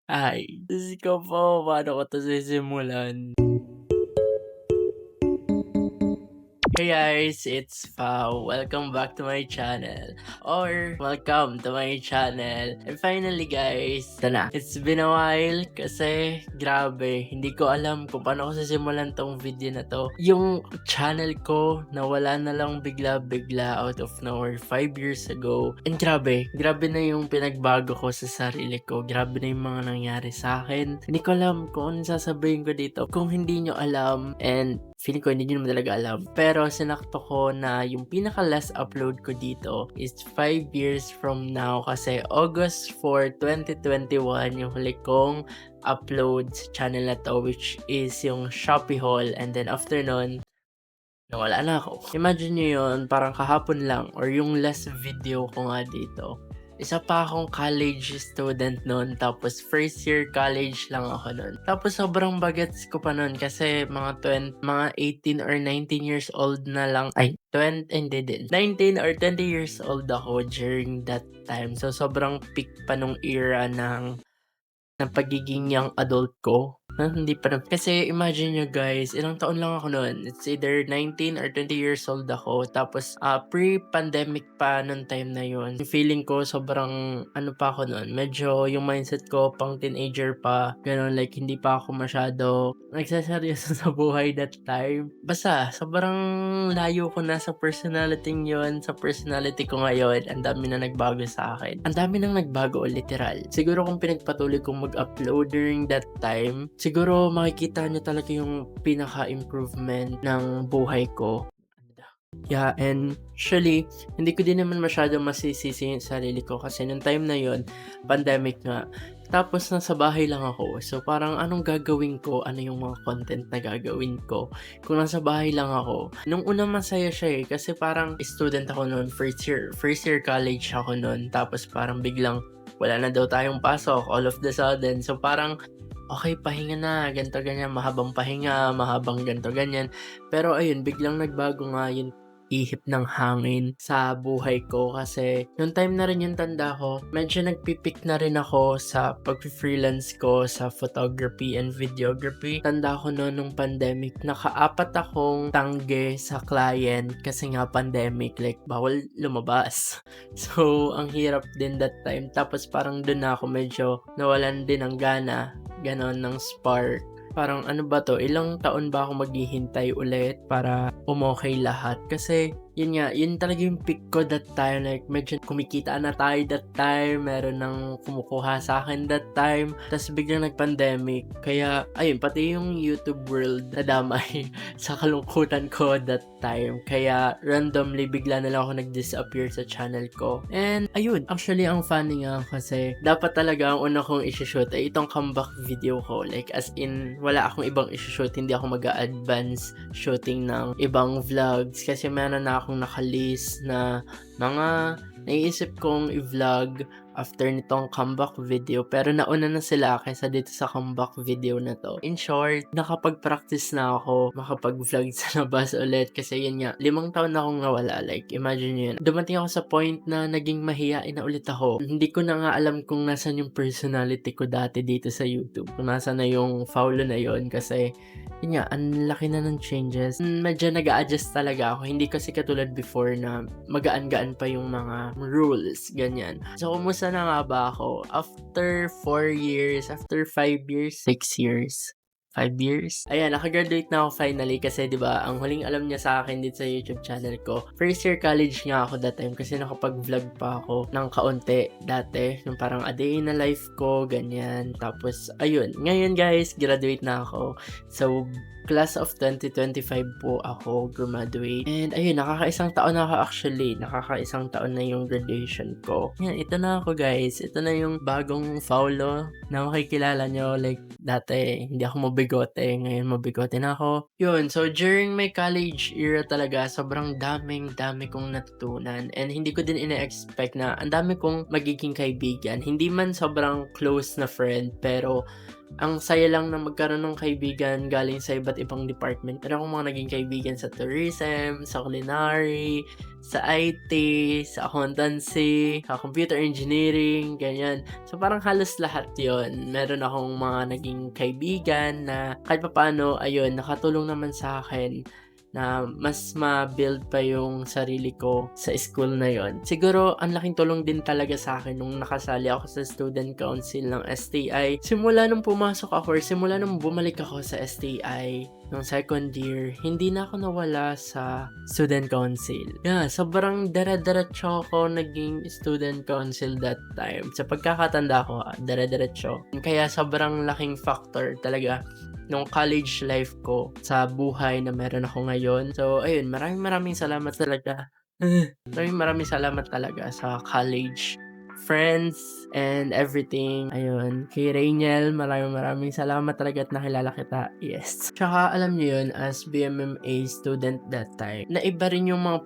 Diyos ko po, paano ko 'to sisimulan? Hey guys, it's Pao. Welcome back to my channel. Or welcome to my channel. And finally guys, ito na. It's been a while kasi grabe, hindi ko alam kung paano ko sisimulan tong video na to. Yung channel ko nawala na lang bigla-bigla out of nowhere 5 years ago. And grabe na yung pinagbago ko sa sarili ko. Grabe na yung mga nangyari sa akin. Hindi ko alam kung ano sasabihin ko dito. Kung hindi nyo alam, and feeling ko hindi nyo naman talaga alam. Pero sinakto ko na yung pinaka-last upload ko dito is 5 years from now kasi August 4, 2021 yung huli kong upload sa channel na to, which is yung Shopee haul. And then after nun, nawala na ako. Imagine nyo yun, parang kahapon lang or yung last video ko nga dito. Isa pa akong college student noon, tapos first year college lang ako noon. Tapos sobrang bagets ko pa noon kasi mga 18 or 19 years old na lang, 20, hindi din. 19 or 20 years old ako during that time. So sobrang peak pa nung era ng pagiging young adult ko. Hindi pa kasi imagine nyo guys, ilang taon lang ako noon. It's either 19 or 20 years old ako. Tapos pre-pandemic pa nung time na yun. Feeling ko sobrang ano pa ako noon. Medyo yung mindset ko pang teenager pa. Ganon, like hindi pa ako masyado nagsaseryoso sa buhay that time. Basta sobrang layo ko na sa personality yun. Sa personality ko ngayon, ang dami na nagbago sa akin. Ang dami nang nagbago, literal. Siguro kung pinagpatuloy kong mag-upload during that time, siguro makikita nyo talaga yung pinaka-improvement ng buhay ko. Yeah, and actually, hindi ko din naman masyado masisisi yung sarili ko kasi nung time na yon pandemic nga. Tapos nasa bahay lang ako. So parang anong gagawin ko? Ano yung mga content na gagawin ko? Kung nasa bahay lang ako. Nung una masaya siya kasi parang student ako noon, first year college ako noon. Tapos parang biglang wala na daw tayong pasok all of the sudden. So parang okay, pahinga na, ganito ganyan, mahabang pahinga, mahabang ganito ganyan. Pero ayun, biglang nagbago nga yung ihip ng hangin sa buhay ko kasi nung time na rin yung tanda ko, medyo nagpipik na rin ako sa pag-freelance ko sa photography and videography. Tanda ko noon nung pandemic, nakaapat akong tangge sa client kasi nga pandemic, like bawal lumabas. So, ang hirap din that time. Tapos parang doon na ako medyo nawalan din ng gana, ganon, ng spark. Parang ano ba to, ilang taon ba ako maghihintay ulit para umokay lahat? Kasi yun nga, yun talaga yung peak ko that time. Like medyo kumikita na tayo that time, meron nang kumukuha sa akin that time. Tapos biglang nag-pandemic. Kaya ayun, pati yung YouTube world nadamay sa kalungkutan ko that time. Kaya randomly bigla na lang ako nag-disappear sa channel ko. And ayun, actually ang funny nga kasi dapat talaga ang una kong isi-shoot ay itong comeback video ko. Like as in, wala akong ibang isi-shoot. Hindi ako mag-advance shooting ng ibang vlogs kasi meron na akong nakalist na mga naiisip kong i-vlog after nitong comeback video, pero nauna na sila kaysa dito sa comeback video na to. In short, nakapag-practice na ako makapag-vlog sa labas ulit kasi yun nga, 5 taon na akong nawala. Like, imagine yun. Dumating ako sa point na naging mahiyain na ulit ako. Hindi ko na nga alam kung nasan yung personality ko dati dito sa YouTube. Kung nasan na yung Paulo na yun kasi yun nga, ang laki na ng changes. Medyo nag-a-adjust talaga ako. Hindi kasi katulad before na magaan-gaan pa yung mga rules, ganyan. So, kumusta na nga ba ako? After 4 years, after 5 years, 6 years, 5 years. Ayan, nakagraduate na ako finally kasi 'di ba, ang huling alam niya sa akin dito sa YouTube channel ko. First year college nga ako that time kasi nakapag-vlog pa ako ng kaunti dati, yung parang a day in a life ko, ganyan. Tapos ayun, ngayon guys, graduate na ako. So class of 2025 po ako graduate. And ayun, nakakaisang taon na ako actually. Nakakaisang taon na yung graduation ko. Yan, ito na ako guys. Ito na yung bagong Paulo na makikilala nyo. Like, dati hindi ako mabigote. Ngayon mabigote na ako. Yun, so during my college era talaga, sobrang dami kong natutunan. And hindi ko din ina-expect na ang dami kong magiging kaibigan. Hindi man sobrang close na friend, pero ang saya lang na magkaroon ng kaibigan galing sa iba't ibang department. Meron akong mga naging kaibigan sa tourism, sa culinary, sa IT, sa accountancy, sa computer engineering, ganyan. So parang halos lahat yon. Meron akong mga naging kaibigan na kahit papaano, ayun, nakatulong naman sa akin na mas ma-build pa yung sarili ko sa school na yon. Siguro, ang laking tulong din talaga sa akin nung nakasali ako sa student council ng STI. Simula nung pumasok ako or simula nung bumalik ako sa STI nung second year, hindi na ako nawala sa student council. Yeah, sobrang dara-diretso ako naging student council that time. Sa pagkakatanda ko, dara-diretso. Kaya sobrang laking factor talaga nung college life ko sa buhay na meron ako ngayon. So, ayun, maraming salamat talaga. Maraming salamat talaga sa college friends and everything. Ayun, kay Rainiel, maraming salamat talaga at nakilala kita. Yes. Tsaka alam niyo yun, as BMMA student that time, naiba rin yung mga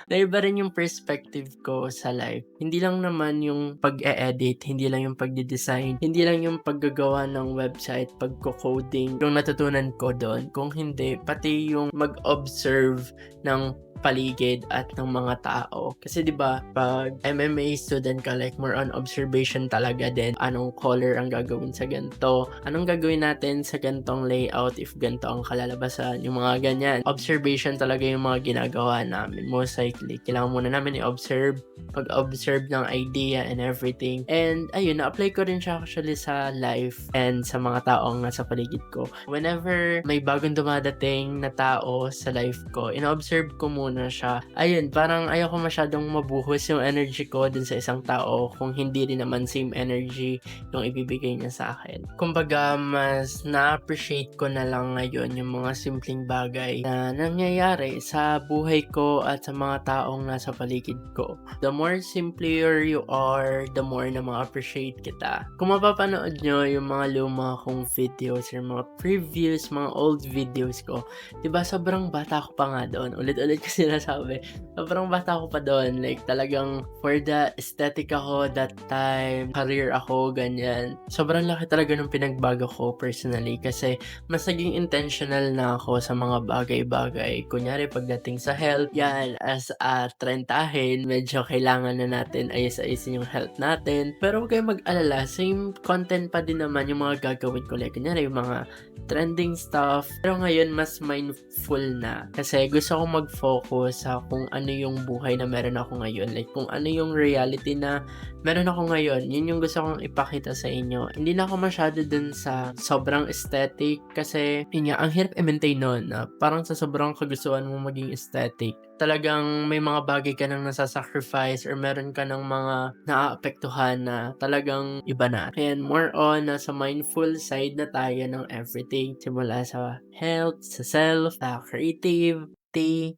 naiba rin yung perspective ko sa life. Hindi lang naman yung pag-e-edit, hindi lang yung pagde-design, hindi lang yung paggagawa ng website, pagko-coding, yung natutunan ko doon. Kung hindi, pati yung mag-observe ng paligid at ng mga tao. Kasi 'di ba, pag MMA student ka, like more on observation talaga din. Anong color ang gagawin sa ganito? Anong gagawin natin sa gantong layout if ganito ang kalalabasan? Yung mga ganyan. Observation talaga yung mga ginagawa namin. Most likely, kailangan muna namin i-observe, pag-observe ng idea and everything. And ayun, na-apply ko rin siya actually sa life and sa mga taong nasa paligid ko. Whenever may bagong dumadating na tao sa life ko, ina-observe ko muna siya. Ayun, parang ayoko masyadong mabuhos yung energy ko dun sa isang tao kung hindi rin naman same energy yung ibibigay niya sa akin. Kumbaga, mas na-appreciate ko na lang ngayon yung mga simpleng bagay na nangyayari sa buhay ko at sa mga taong nasa paligid ko. The more simpler you are, the more na ma-appreciate kita. Kung mapapanood nyo yung mga luma kong videos or mga previews, mga old videos ko, diba sobrang bata ko pa nga doon. Ulit-ulit ko sinasabi, sobrang bata ko pa doon. Like talagang for the aesthetic ako that time, career ako, ganyan. Sobrang laki talaga ng pinagbago ko personally kasi mas naging intentional na ako sa mga bagay-bagay. Kunyari pagdating sa health, yan, as a trentahin, medyo kailangan na natin ayos-ayosin yung health natin. Pero huwag kayong mag-alala, same content pa din naman yung mga gagawin ko. Like, kunyari yung mga trending stuff. Pero ngayon, mas mindful na. Kasi gusto kong mag-focus sa kung ano yung buhay na meron ako ngayon. Like, kung ano yung reality na meron ako ngayon. Yun yung gusto kong ipakita sa inyo. Hindi na ako masyado dun sa sobrang aesthetic. Kasi, yun nga, ang hirap i-maintain nun. Parang sa sobrang kagustuhan mo maging aesthetic, talagang may mga bagay ka nang nasasacrifice or meron ka ng mga naaapektuhan na talagang iba na. Kaya more on, nasa mindful side na tayo ng everything. Simula sa health, sa self, sa creativity,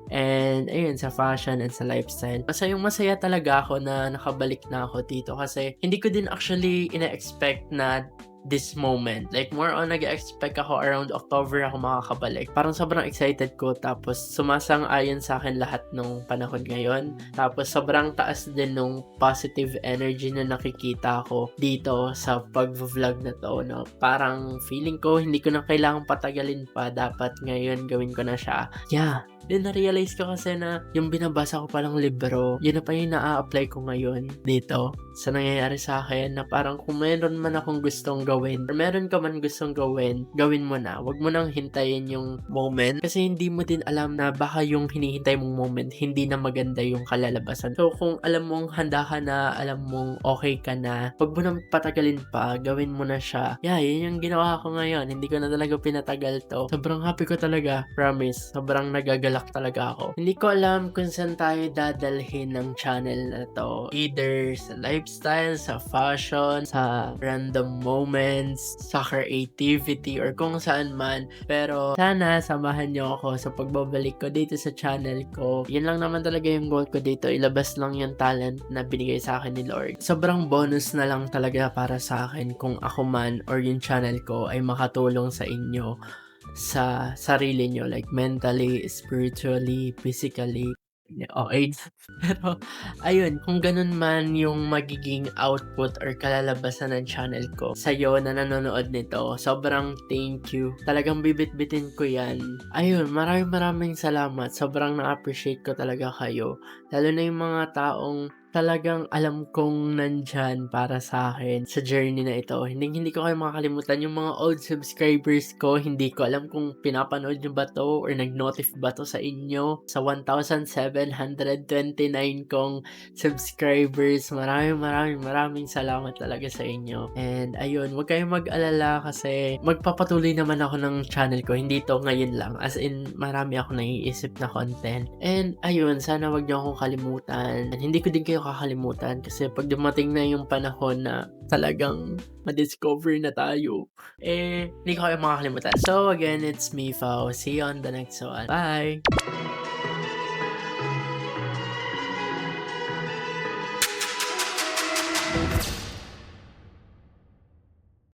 and ayun, sa fashion and sa lifestyle. Masaya talaga ako na nakabalik na ako dito kasi hindi ko din actually ina-expect na this moment. Like, more on nag-expect ako around October ako makakabalik. Parang sobrang excited ko, tapos sumasang-ayon sa akin lahat ng panahon ngayon. Tapos sobrang taas din nung positive energy na nakikita ko dito sa pag-vlog na to, no? Parang feeling ko hindi ko na kailangang patagalin pa, dapat ngayon gawin ko na siya. Yeah. Then na-realize ko kasi na yung binabasa ko palang libro, yun na pa yung na-a-apply ko ngayon dito sa nangyayari sa akin, na parang kung meron man akong gustong gawin or meron ka man gustong gawin, gawin mo na. Huwag mo nang hintayin yung moment kasi hindi mo din alam na baka yung hinihintay mong moment hindi na maganda yung kalalabasan. So kung alam mong handa ka na, alam mong okay ka na, huwag mo nang patagalin pa, gawin mo na siya. Yeah, yun yung ginawa ko ngayon. Hindi ko na talaga pinatagal to. Sobrang happy ko talaga, promise. Sobrang nagagalak talaga ako. Hindi ko alam kung saan tayo dadalhin ng channel na to. Either sa lifestyle, sa fashion, sa random moments, sa creativity, or kung saan man. Pero sana samahan nyo ako sa pagbabalik ko dito sa channel ko. Yun lang naman talaga yung goal ko dito. Ilabas lang yung talent na binigay sa akin ni Lord. Sobrang bonus na lang talaga para sa akin kung ako man or yung channel ko ay makatulong sa inyo sa sarili nyo, like mentally, spiritually, physically. okey. Pero ayun, kung ganun man yung magiging output or kalalabasan ng channel ko sa'yo na nanonood nito, sobrang thank you. Talagang bibitbitin ko 'yan. Ayun, maraming salamat. Sobrang na-appreciate ko talaga kayo. Lalo na yung mga taong talagang alam kong nandiyan para sa'kin sa journey na ito. Hinding-hindi ko kayo makakalimutan. Yung mga old subscribers ko, hindi ko alam kung pinapanood niyo ba 'to or nag-notif ba 'to sa inyo. Sa 1,729 kong subscribers, maraming salamat talaga sa inyo. And ayun, huwag kayong mag-alala kasi magpapatuloy naman ako ng channel ko. Hindi 'to ngayon lang, as in marami akong naiisip na content. And ayun, sana wag niyo akong kalimutan. Hindi ko din kayo kakalimutan kasi pag dumating na yung panahon na talagang ma-discover na tayo, hindi ko kayo makakalimutan. So again, it's me, Fao. See you on the next one. Bye!